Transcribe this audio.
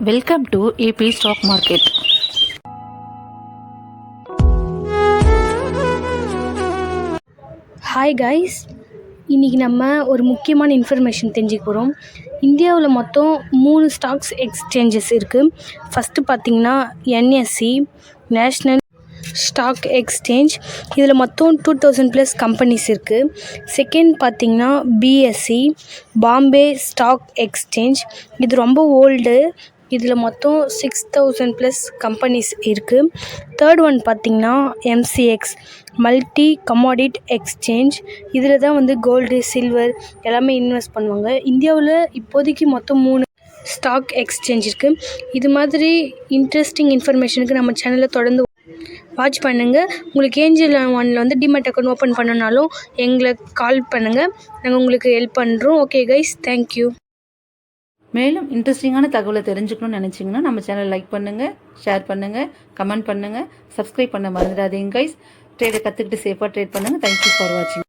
Welcome to AB stock market. Hi guys, இன்றைக்கி நம்ம ஒரு முக்கியமான இன்ஃபர்மேஷன் தெரிஞ்சுக்க போகிறோம். இந்தியாவில் மொத்தம் 3 ஸ்டாக்ஸ் எக்ஸ்சேஞ்சஸ் இருக்குது. ஃபஸ்ட்டு பார்த்திங்கன்னா என்எஸ்சி, நேஷ்னல் ஸ்டாக் எக்ஸ்சேஞ்ச். இதில் மொத்தம் 2000+ கம்பெனிஸ் இருக்குது. செகண்ட் பார்த்திங்கன்னா பிஎஸ்சி, பாம்பே ஸ்டாக் எக்ஸ்சேஞ்ச். இது ரொம்ப ஓல்டு. இதில் மொத்தம் 6000+ கம்பெனிஸ் இருக்குது. தேர்ட் ஒன் பார்த்திங்கன்னா எம்சிஎக்ஸ், மல்டி கமாடிட்டி எக்ஸ்சேஞ்ச். இதில் தான் கோல்டு, சில்வர் எல்லாமே இன்வெஸ்ட் பண்ணுவாங்க. இந்தியாவில் இப்போதைக்கு மொத்தம் 3 ஸ்டாக் எக்ஸ்சேஞ்ச் இருக்குது. இது மாதிரி இன்ட்ரெஸ்டிங் இன்ஃபர்மேஷனுக்கு நம்ம சேனலில் தொடர்ந்து வாட்ச் பண்ணுங்கள். உங்களுக்கு ஏஞ்சல் ஒனில் டிமேட் அக்கௌண்ட் ஓப்பன் பண்ணனாலும் எங்களை கால் பண்ணுங்கள், நாங்கள் உங்களுக்கு ஹெல்ப் பண்ணுறோம். Okay guys, thank you. மேலும் இன்ட்ரெஸ்டிங்கான தகவலை தெரிஞ்சுக்கணும்னு நினச்சிங்கன்னா நம்ம சேனல் லைக் பண்ணுங்கள், ஷேர் பண்ணுங்கள், கமெண்ட் பண்ணுங்கள், சப்ஸ்கிரைப் பண்ண மறந்துடாதீங்க கைஸ். ட்ரேடை கற்றுக்கிட்டு சேஃபாக ட்ரேட் பண்ணுங்கள். தேங்க்யூ ஃபார் வாட்சிங்.